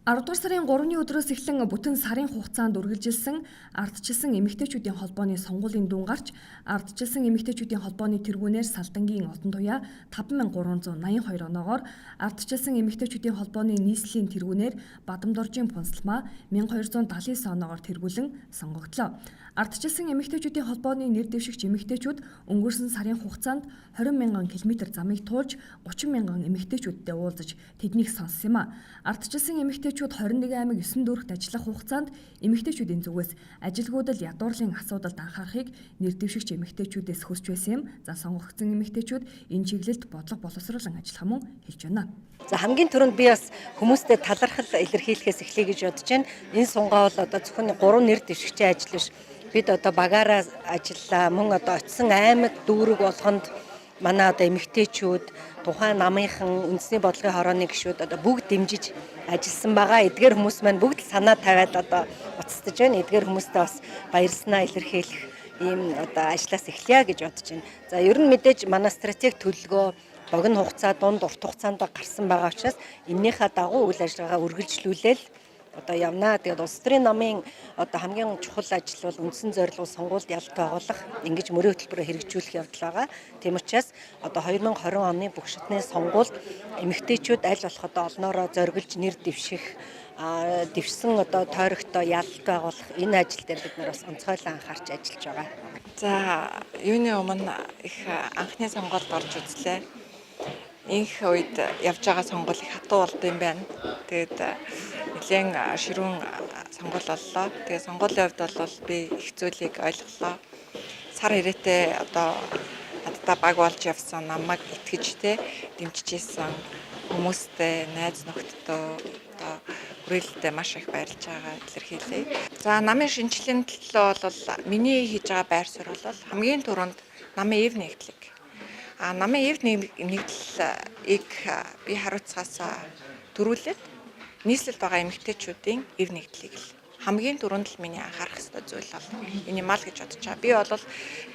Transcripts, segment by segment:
10 дугаар сарын 3-ны өдрөөс эхлэн бүтэн сарын хугацаанд үргэлжилсэн ардчилсан эмэгтэйчүүдийн холбооны сонгуулийн дүн гарч, ардчилсан эмэгтэйчүүдийн холбооны тэргүүнээр Салдангийн Одон туяа 5382 оноогоор, ардчилсан эмэгтэйчүүдийн холбооны нийслэлийн тэргүүнээр Бадамдоржийн Пунсалмаа 1279 оноогоор тэргүүлэн сонгогдлоо. Ардчилсан эмэгтэйчүүдийн холбооны нэр дэвшигч эмэгтэйчүүд өнгөрсөн сарын хугацаанд 20,000 км замыг туулж 30,000 эмэгтэйчүүдтэй уулзаж тэднийг сонссон юм а. Ардчилсан эмэгтэйчүүд 21 аймаг 9 дүүрэгт ажиллах хугацаанд эмэгтэйчүүдийн зүгээс ажилгүйдэл ядуурлын асуудалд анхаарахыг нэр дэвшигч эмэгтэйчүүдээс хүсч байсан юм. За сонгогдсон эмэгтэйчүүд энэ чиглэлд бодлого боловсруулан ажиллах мөн хэлж байна. За хамгийн түрүүнд би бас хүмүүстэй талархал илэрхийлэхээс эхлэе гэж бодож байна. Энэ сунгаа бол одоо зөвхөн 3 нэр дэвшигчийн ажил биш. Бид одоо багаараа ажиллаа. Мөн одоо очисон аймаг дүүрэг болгонд манай одоо эмэгтэйчүүд, тухайн намынхан, үндэсний бодлогын хорооны гишүүд одоо бүгд дэмжиж ажилласан байгаа. Эдгээр хүмүүс маань бүгд санаа тавиад одоо уцтаж байна. Эдгээр хүмүүстээ бас баярснаа илэрхийлэх ийм одоо ажлаас эхлэе гэж бодож байна. За ер нь мэдээж манай стратеги төлөвлөгөө богино хугацаа, дунд урт хугацаанд гарсан байгаа учраас эннийхээ дагуу үйл ажиллагаагаа үргэлжлүүлээл одоо явнаа. Тэгээд улс төрийн намын одоо хамгийн чухал ажил бол үндсэн зорилго сонгуульд ялалт байгуулах, ингэж мөрийн хөтөлбөрөөр хэрэгжүүлэх явдал байгаа. Тийм учраас одоо 2020 оны бүх шатны сонгуульд эмэгтэйчүүд аль болох одоо олноороо зориглож нэр дэвших, дэвшсэн одоо тойрогтой ялалт байгуулах энэ ажил дээр бид нар бас онцгойлон анхаарч ажиллаж байгаа. За юуны өмнө их анхны сонгуульд орж үзлээ. Инх үед явж байгаа сонгуул их хатуу болд юм байна. Тэгээд нэлээд ширүүн сонгуул боллоо. Тэгээд сонгуулийн хувьд бол би их зүйлийг ойлголоо. Сар ирээтэй одоо надтай баг болж явсан, намайг итгэж дэмжижсэн хүмүүстэй, найз нөхдөдөө одоо хүрээлэлдээ маш их баярлж байгаа илэрхийлье. За намын шинжилгээний төлөө бол миний хийж байгаа байр суурь бол хамгийн түрүүнд намын эв нэгдлэг. Намын эв нэгдлийг би хариуцахаас төрүүлээд нийслэлд байгаа эмэгтэйчүүдийн эв нэгдлийг л хамгийн түрүүнд л миний анхаарах ёстой зүйл бол энэ юм аа гэж бодож байгаа. Би бол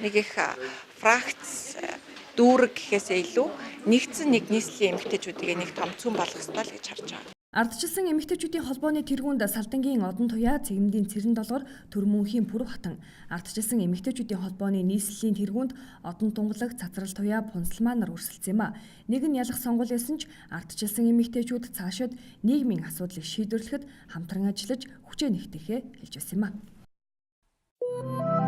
нэг их фракц дүүрэг гэхээсээ илүү нэгдсэн нэг нийслэлийн эмэгтэйчүүдийг нэг том цөм болгох ёстой л гэж харж байгаа. Ардчилсан эмэгтэйчүүдийн холбооны тэргүүнд Салдангийн Одон туяа, Цэгмдийн Цэрэн долгор, Төрмөнхийн Пүрэв хатан, ардчилсан эмэгтэйчүүдийн холбооны нийслэлийн тэргүүнд Одон тунгалаг, Цацрал туяа, Пунсалмаа нар өрсөлдсөн юм а. Нэг нь ялах сонгуул байсан ч ардчилсан эмэгтэйчүүд цаашид нийгмийн асуудлыг шийдвэрлэхэд хамтран ажиллаж хүчээ нэгтгэхээ хэлж байсан юм а.